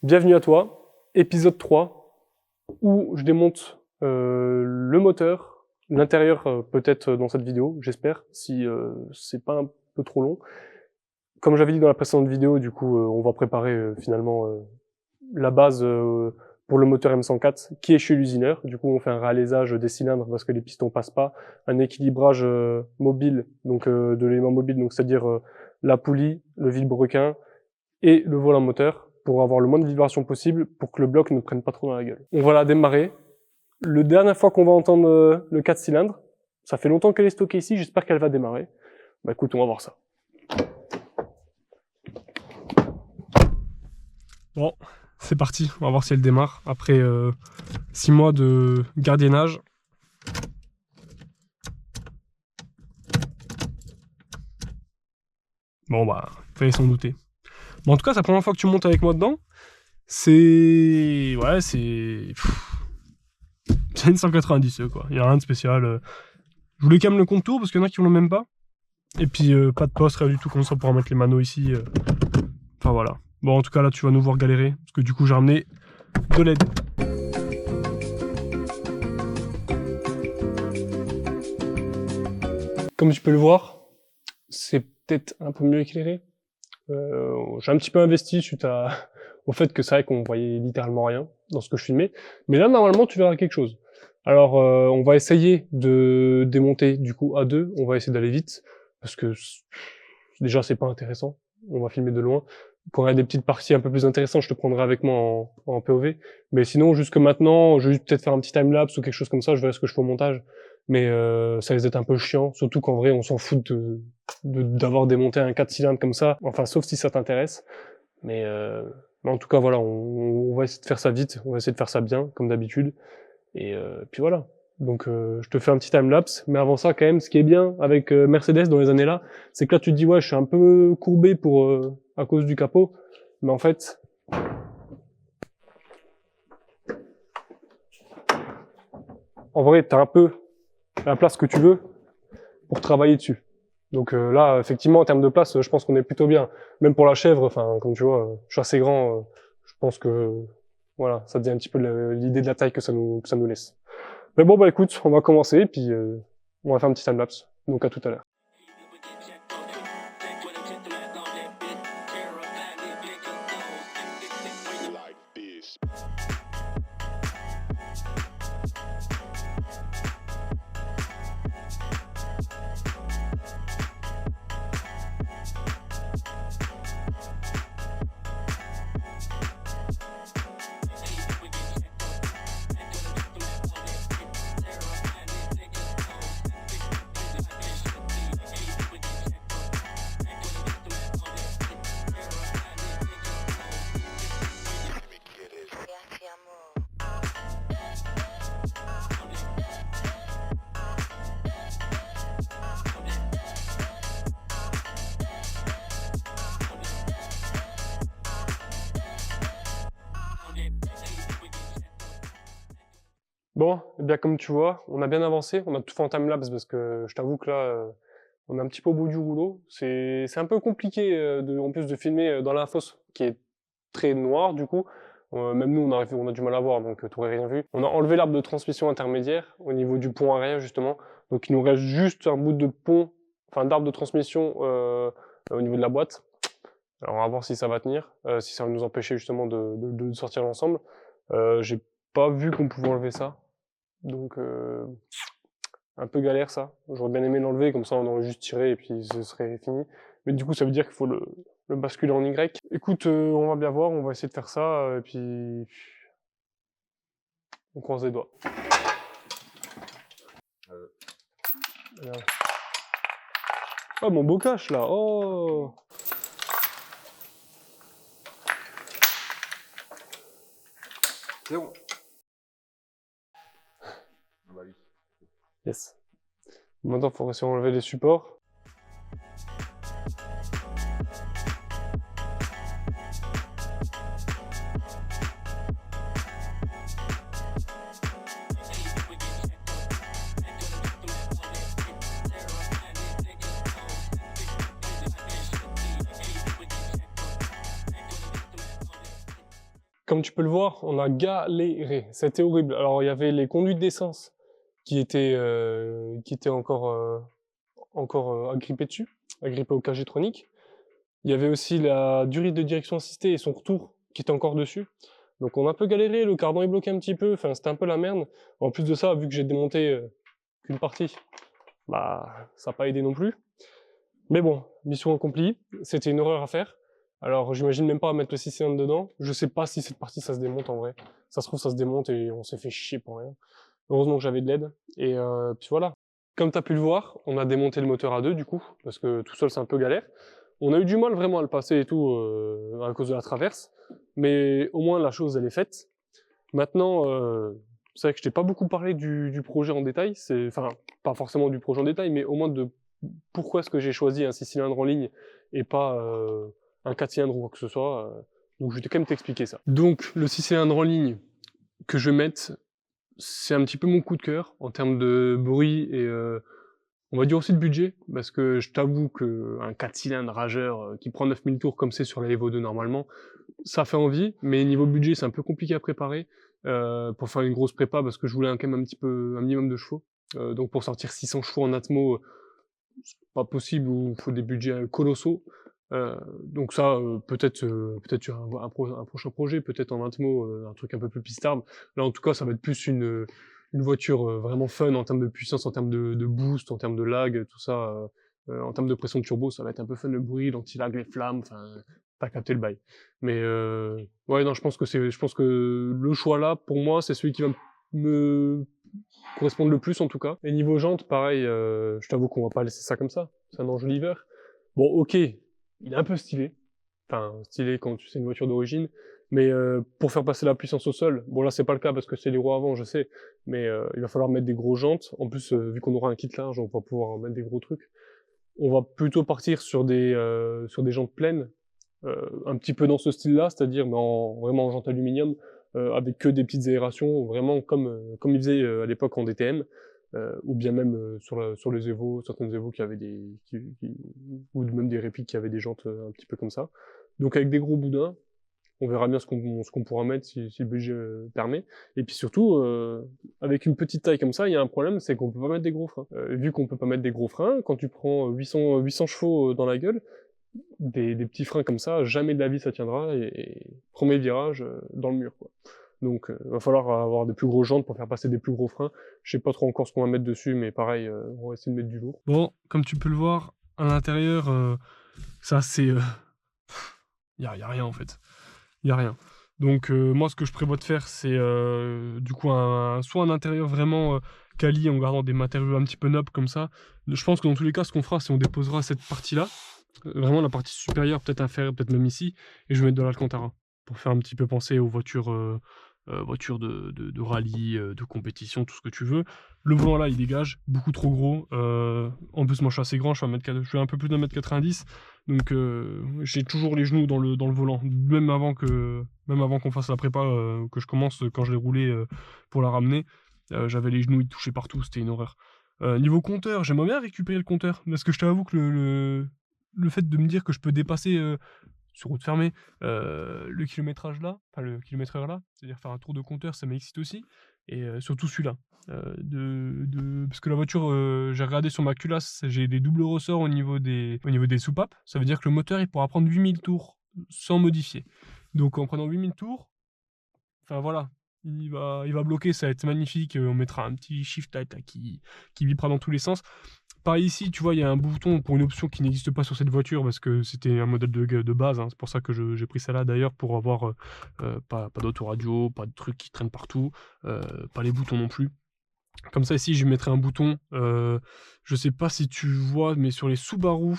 Bienvenue à toi, épisode 3, où je démonte le moteur, l'intérieur peut-être dans cette vidéo, j'espère, si c'est pas un peu trop long. Comme j'avais dit dans la précédente vidéo, du coup, on va préparer finalement la base pour le moteur M104 qui est chez l'usineur. Du coup, on fait un réalésage des cylindres parce que les pistons passent pas, un équilibrage mobile, donc de l'élément mobile, donc c'est-à-dire la poulie, le vilebrequin et le volant moteur pour avoir le moins de vibrations possible pour que le bloc ne prenne pas trop dans la gueule. On va la démarrer. La dernière fois qu'on va entendre le 4 cylindres, ça fait longtemps qu'elle est stockée ici, j'espère qu'elle va démarrer. Bah écoute, on va voir ça. Bon, c'est parti, on va voir si elle démarre après 6 mois de gardiennage. Bon bah, fallait s'en douter. Bon, en tout cas, c'est la première fois que tu montes avec moi dedans. C'est... Ouais, c'est... C'est une 190 quoi, il y a rien de spécial. Je voulais quand même le contour parce qu'il y en a qui l'ont même pas. Et puis pas de poste, rien du tout, comme ça on pourra mettre les manos ici. Enfin voilà. Bon, en tout cas là tu vas nous voir galérer parce que du coup j'ai ramené de l'aide. Comme tu peux le voir, c'est peut-être un peu mieux éclairé. J'ai un petit peu investi suite au fait que c'est vrai qu'on voyait littéralement rien dans ce que je filmais. Mais là normalement tu verras quelque chose. Alors on va essayer de démonter du coup à deux, on va essayer d'aller vite. Parce que déjà c'est pas intéressant, on va filmer de loin. Quand il y a des petites parties un peu plus intéressantes, je te prendrai avec moi en POV. Mais sinon, jusque maintenant, je vais peut-être faire un petit timelapse ou quelque chose comme ça, je verrai ce que je fais au montage. Mais ça risque d'être un peu chiant, surtout qu'en vrai, on s'en fout d'avoir démonté un 4 cylindres comme ça. Enfin, sauf si ça t'intéresse. Mais en tout cas, voilà, on va essayer de faire ça vite, on va essayer de faire ça bien, comme d'habitude. Et puis voilà. Donc je te fais un petit timelapse, mais avant ça quand même, ce qui est bien avec Mercedes dans les années là, c'est que là tu te dis ouais je suis un peu courbé pour à cause du capot, mais en fait en vrai t'as un peu la place que tu veux pour travailler dessus. Donc là effectivement en termes de place, je pense qu'on est plutôt bien. Même pour la chèvre, enfin comme tu vois, je suis assez grand, je pense que voilà, ça te dit un petit peu l'idée de la taille que ça nous laisse. Mais bon bah écoute, on va commencer et puis on va faire un petit timelapse. Donc à tout à l'heure. Bon, eh bien comme tu vois, on a bien avancé, on a tout fait en timelapse parce que je t'avoue que là, on est un petit peu au bout du rouleau. C'est un peu compliqué en plus de filmer dans la fosse qui est très noire du coup. Même nous, on a du mal à voir, donc tu n'aurais rien vu. On a enlevé l'arbre de transmission intermédiaire au niveau du pont arrière justement. Donc il nous reste juste un bout de pont, enfin d'arbre de transmission au niveau de la boîte. Alors on va voir si ça va tenir, si ça va nous empêcher justement de sortir l'ensemble. J'ai pas vu qu'on pouvait enlever ça. Donc un peu galère ça. J'aurais bien aimé l'enlever, comme ça on aurait juste tiré et puis ce serait fini. Mais du coup ça veut dire qu'il faut le basculer en Y. Écoute, on va bien voir, on va essayer de faire ça, et puis on croise les doigts. Oh mon beau cache là, oh. C'est bon. Yes. Maintenant, il faut réussir à enlever les supports. Comme tu peux le voir, on a galéré. C'était horrible. Alors, il y avait les conduites d'essence qui étaient encore agrippées dessus, agrippées au cage électronique. Il y avait aussi la durite de direction assistée et son retour qui était encore dessus. Donc on a un peu galéré, le cardan est bloqué un petit peu, enfin c'était un peu la merde. En plus de ça, vu que j'ai démonté qu'une partie, bah ça n'a pas aidé non plus. Mais bon, mission accomplie, c'était une horreur à faire. Alors j'imagine même pas mettre le 6 cylindres dedans. Je sais pas si cette partie ça se démonte en vrai. Ça se trouve ça se démonte et on s'est fait chier pour rien. Heureusement que j'avais de l'aide. Et puis voilà. Comme tu as pu le voir, on a démonté le moteur à deux du coup, parce que tout seul c'est un peu galère. On a eu du mal vraiment à le passer et tout à cause de la traverse, mais au moins la chose elle est faite. Maintenant, c'est vrai que je t'ai pas beaucoup parlé du projet en détail, enfin pas forcément du projet en détail, mais au moins de pourquoi est-ce que j'ai choisi un 6 cylindres en ligne et pas un 4 cylindres ou quoi que ce soit. Donc je vais quand même t'expliquer ça. Donc le 6 cylindres en ligne que je vais mettre, c'est un petit peu mon coup de cœur en termes de bruit et on va dire aussi de budget, parce que je t'avoue qu'un 4 cylindres rageur qui prend 9000 tours comme c'est sur la Evo 2 normalement, ça fait envie, mais niveau budget c'est un peu compliqué à préparer pour faire une grosse prépa, parce que je voulais quand même un minimum de chevaux. Donc pour sortir 600 chevaux en atmo, c'est pas possible, ou il faut des budgets colossaux. Donc ça, peut-être sur un prochain projet, peut-être en atmo, un truc un peu plus pistarde. Là en tout cas ça va être plus une voiture vraiment fun en termes de puissance, en termes de boost, en termes de lag, tout ça. En termes de pression de turbo, ça va être un peu fun, le bruit, l'anti-lag, les flammes, enfin, t'as capté le bail. Mais ouais, non, je pense que le choix là, pour moi, c'est celui qui va me correspondre le plus en tout cas. Et niveau jantes, pareil, je t'avoue qu'on va pas laisser ça comme ça. C'est un enjoliveur. Bon, ok, il est un peu stylé. Enfin, stylé quand tu sais une voiture d'origine. Mais pour faire passer la puissance au sol, bon là c'est pas le cas parce que c'est les roues avant, je sais, mais il va falloir mettre des gros jantes. En plus, vu qu'on aura un kit large, on va pouvoir mettre des gros trucs. On va plutôt partir sur des jantes pleines, un petit peu dans ce style-là, c'est-à-dire vraiment en jantes aluminium, avec que des petites aérations, vraiment comme ils faisaient à l'époque en DTM, ou bien même sur les Evo, certaines Evo qui avaient ou même des répliques qui avaient des jantes un petit peu comme ça. Donc avec des gros boudins. On verra bien ce qu'on pourra mettre si le budget permet. Et puis surtout, avec une petite taille comme ça, il y a un problème, c'est qu'on peut pas mettre des gros freins. Vu qu'on peut pas mettre des gros freins, quand tu prends 800 chevaux dans la gueule, des petits freins comme ça, jamais de la vie ça tiendra, et premier virage dans le mur, quoi. Donc va falloir avoir des plus gros jantes pour faire passer des plus gros freins. Je sais pas trop encore ce qu'on va mettre dessus, mais pareil, on va essayer de mettre du lourd. Bon, comme tu peux le voir, à l'intérieur, ça c'est... y a rien en fait. Il n'y a rien. Donc moi ce que je prévois de faire, c'est du coup soit un intérieur vraiment quali en gardant des matériaux un petit peu nobles comme ça. Je pense que dans tous les cas ce qu'on fera, c'est on déposera cette partie là, vraiment la partie supérieure, peut-être inférieure, peut-être même ici, et je vais mettre de l'Alcantara pour faire un petit peu penser aux voitures de rallye, de compétition, tout ce que tu veux. Le volant là il dégage, beaucoup trop gros. En plus moi je suis assez grand, je suis un peu plus d'1m90, donc j'ai toujours les genoux dans le volant, même avant qu'on fasse la prépa, que je commence, quand je l'ai roulé pour la ramener, j'avais les genoux, ils touchaient partout, c'était une horreur. Niveau compteur, j'aimerais bien récupérer le compteur, parce que je t'avoue que le fait de me dire que je peux dépasser sur route fermée, le kilométrage là, enfin le kilomètre-heure là, c'est-à-dire faire un tour de compteur, ça m'excite aussi, et surtout celui-là. Parce que la voiture, j'ai regardé sur ma culasse, j'ai des doubles ressorts au niveau des soupapes, ça veut dire que le moteur il pourra prendre 8000 tours sans modifier. Donc en prenant 8000 tours, enfin voilà, il va bloquer, ça va être magnifique, on mettra un petit shift light là, qui vibrera dans tous les sens. Par ici, tu vois, il y a un bouton pour une option qui n'existe pas sur cette voiture, parce que c'était un modèle de base, hein. C'est pour ça que j'ai pris ça là d'ailleurs, pour avoir pas d'autoradio, pas de trucs qui traînent partout, pas les boutons non plus. Comme ça ici, je mettrai un bouton, je sais pas si tu vois, mais sur les Subaru,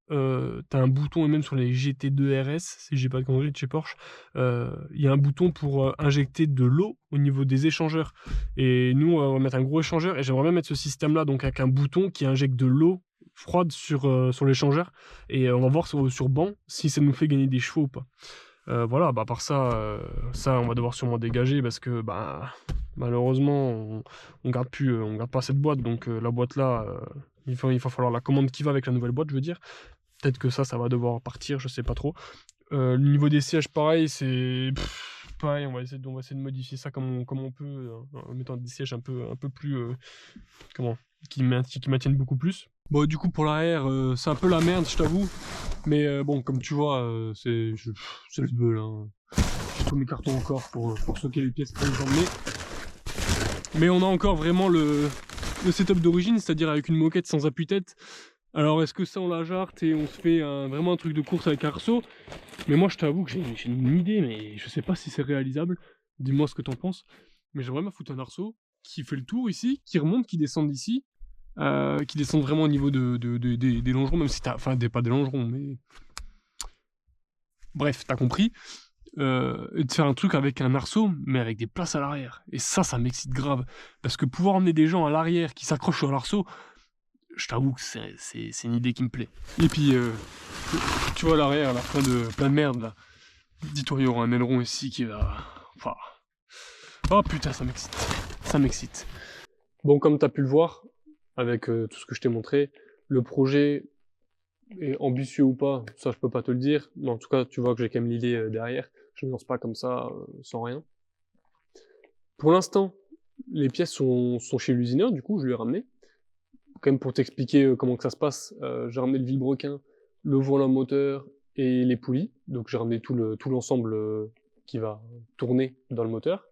t'as un bouton, et même sur les GT2 RS, si j'ai pas de conneries de chez Porsche, il y a un bouton pour injecter de l'eau au niveau des échangeurs. Et nous, on va mettre un gros échangeur, et j'aimerais bien mettre ce système-là, donc avec un bouton qui injecte de l'eau froide sur l'échangeur, et on va voir sur banc si ça nous fait gagner des chevaux ou pas. Voilà, bah, à part ça, on va devoir sûrement dégager, parce que bah, malheureusement on garde pas cette boîte, donc la boîte là, il va falloir la commande qui va avec la nouvelle boîte, je veux dire. Peut-être que ça va devoir partir, je sais pas trop. Le niveau des sièges, pareil, c'est pareil, on va essayer de modifier ça comme on peut, en mettant des sièges un peu plus, qui maintiennent beaucoup plus. Bon, du coup, pour l'arrière, c'est un peu la merde, je t'avoue. Mais bon, comme tu vois, c'est le beuh, hein. J'ai tous mes cartons encore pour stocker les pièces pour les emmener. Mais on a encore vraiment le setup d'origine, c'est-à-dire avec une moquette sans appuie-tête. Alors, est-ce que ça, on la jarte et on se fait vraiment un truc de course avec un arceau? Mais moi, je t'avoue que j'ai une idée, mais je sais pas si c'est réalisable. Dis-moi ce que t'en penses. Mais j'aimerais bien foutre un arceau qui fait le tour ici, qui remonte, qui descend d'ici, qui descend vraiment au niveau des longerons, même si t'as... Enfin, pas des longerons, mais... Bref, t'as compris. Et de faire un truc avec un arceau, mais avec des places à l'arrière. Et ça m'excite grave. Parce que pouvoir emmener des gens à l'arrière qui s'accrochent sur l'arceau, je t'avoue que c'est une idée qui me plaît. Et puis, tu vois l'arrière, là, plein de merde, là. Dis-toi, il y aura un aileron ici qui va... Enfin... Oh putain, ça m'excite. Ça m'excite. Bon, comme t'as pu le voir, avec tout ce que je t'ai montré, le projet est ambitieux ou pas, ça je peux pas te le dire, mais en tout cas, tu vois que j'ai quand même l'idée derrière. Je ne lance pas comme ça, sans rien. Pour l'instant, les pièces sont chez l'usineur, du coup, je lui ai ramené. Quand même pour t'expliquer comment que ça se passe, j'ai ramené le vilebrequin, le volant moteur et les poulies. Donc j'ai ramené tout l'ensemble qui va tourner dans le moteur.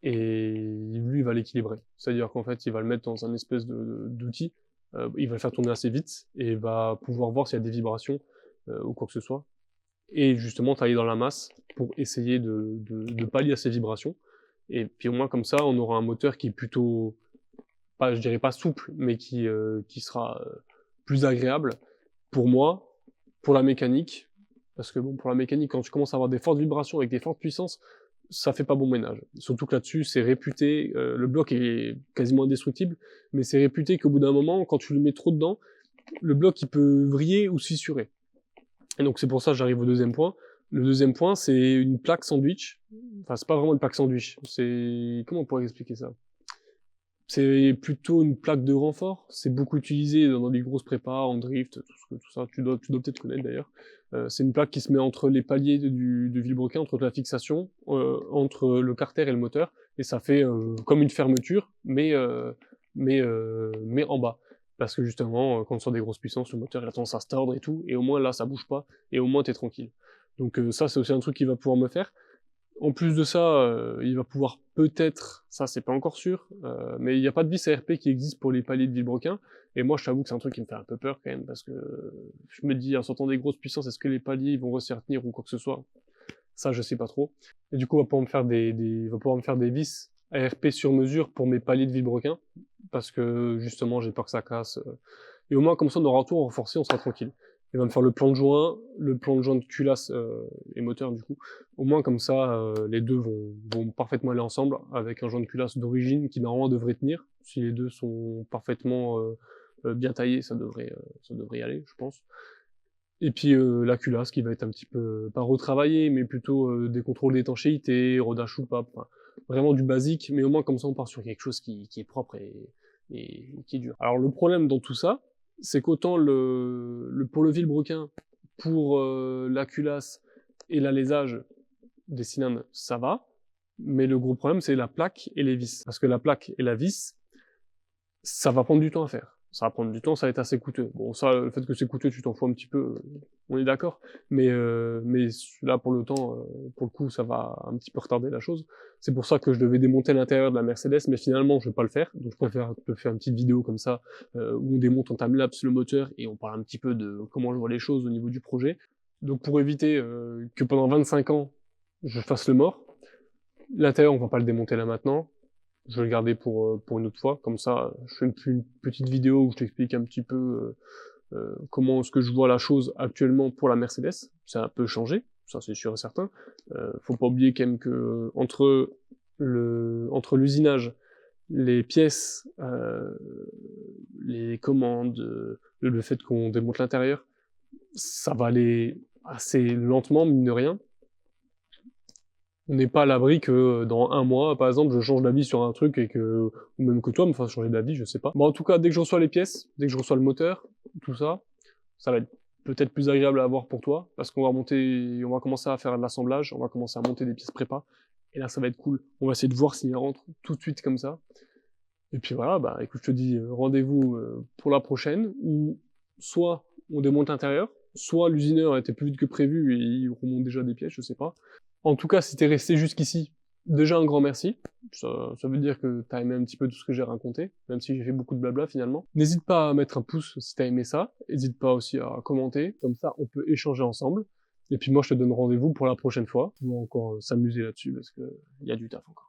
Et lui, il va l'équilibrer. C'est-à-dire qu'en fait, il va le mettre dans un espèce d'outil, il va le faire tourner assez vite, et il va pouvoir voir s'il y a des vibrations ou quoi que ce soit. Et justement, tailler dans la masse pour essayer de pallier à ces vibrations. Et puis au moins comme ça, on aura un moteur qui est plutôt, pas, je dirais pas souple, mais qui sera plus agréable pour moi, pour la mécanique. Parce que bon, pour la mécanique, quand tu commences à avoir des fortes vibrations avec des fortes puissances, ça fait pas bon ménage. Surtout que là-dessus, c'est réputé, le bloc est quasiment indestructible, mais c'est réputé qu'au bout d'un moment, quand tu le mets trop dedans, le bloc il peut vriller ou se fissurer. Et donc c'est pour ça que j'arrive au deuxième point. Le deuxième point, c'est une plaque sandwich. Enfin, c'est pas vraiment une plaque sandwich. C'est... Comment on pourrait expliquer ça? C'est plutôt une plaque de renfort. C'est beaucoup utilisé dans les grosses prépas, en drift, tout ça. Tu dois peut-être connaître d'ailleurs. C'est une plaque qui se met entre les paliers du vilebrequin, entre la fixation, entre le carter et le moteur, et ça fait comme une fermeture, mais en bas. Parce que justement, quand on sort des grosses puissances, le moteur il a tendance à se tordre et tout, et au moins là ça bouge pas, et au moins t'es tranquille. Donc ça c'est aussi un truc qu'il va pouvoir me faire. En plus de ça, il va pouvoir peut-être, ça c'est pas encore sûr, mais il n'y a pas de vis ARP qui existe pour les paliers de vilebrequin, et moi je t'avoue que c'est un truc qui me fait un peu peur quand même, parce que je me dis, en sortant des grosses puissances, est-ce que les paliers ils vont réussir à tenir ou quoi que ce soit? Ça je sais pas trop. Et du coup, on va pouvoir me faire il va pouvoir me faire des vis ARP sur mesure pour mes paliers de vilebrequin, parce que justement j'ai peur que ça casse. Et au moins comme ça on aura un tour renforcé, on sera tranquille. Il va me faire le plan de joint de culasse et moteur du coup. Au moins comme ça, les deux vont parfaitement aller ensemble avec un joint de culasse d'origine qui normalement devrait tenir. Si les deux sont parfaitement bien taillés, ça devrait y aller, je pense. Et puis la culasse qui va être un petit peu, pas retravaillée, mais plutôt des contrôles d'étanchéité, rodage soupape, enfin, vraiment du basique, mais au moins comme ça on part sur quelque chose qui est propre et qui est dur. Alors le problème dans tout ça, c'est qu'autant pour le vilebrequin, pour la culasse et l'alésage des cylindres, ça va, mais le gros problème c'est la plaque et les vis. Parce que la plaque et la vis, ça va prendre du temps à faire. Ça va prendre du temps, ça va être assez coûteux. Bon, ça, le fait que c'est coûteux, tu t'en fous un petit peu, on est d'accord. Mais là, pour le temps, pour le coup, ça va un petit peu retarder la chose. C'est pour ça que je devais démonter l'intérieur de la Mercedes, mais finalement, je vais pas le faire. Donc, je préfère te faire une petite vidéo comme ça, où on démonte en timelapse le moteur et on parle un petit peu de comment je vois les choses au niveau du projet. Donc, pour éviter que pendant 25 ans, je fasse le mort, l'intérieur, on va pas le démonter là maintenant. Je vais le garder pour une autre fois, comme ça, je fais une petite vidéo où je t'explique un petit peu comment est-ce que je vois la chose actuellement pour la Mercedes. Ça a un peu changé, ça c'est sûr et certain. Faut pas oublier quand même que entre l'usinage, les pièces, les commandes, le fait qu'on démonte l'intérieur, ça va aller assez lentement, mine de rien. On n'est pas à l'abri que dans un mois, par exemple, je change d'avis sur un truc et que, ou même que toi me fasses changer d'avis, je sais pas. Bon, en tout cas, dès que je reçois les pièces, dès que je reçois le moteur, tout ça, ça va être peut-être plus agréable à avoir pour toi, parce qu'on va commencer à faire de l'assemblage, on va commencer à monter des pièces prépa, Et là, ça va être cool. On va essayer de voir s'il rentre tout de suite comme ça. Et puis voilà, bah écoute, je te dis rendez-vous pour la prochaine, où soit on démonte l'intérieur, soit l'usineur était plus vite que prévu et il remonte déjà des pièces, je sais pas. En tout cas, si t'es resté jusqu'ici, déjà un grand merci. Ça veut dire que t'as aimé un petit peu tout ce que j'ai raconté, même si j'ai fait beaucoup de blabla finalement. N'hésite pas à mettre un pouce si t'as aimé ça, n'hésite pas aussi à commenter, comme ça on peut échanger ensemble. Et puis moi je te donne rendez-vous pour la prochaine fois. On va encore s'amuser là-dessus parce que y a du taf encore.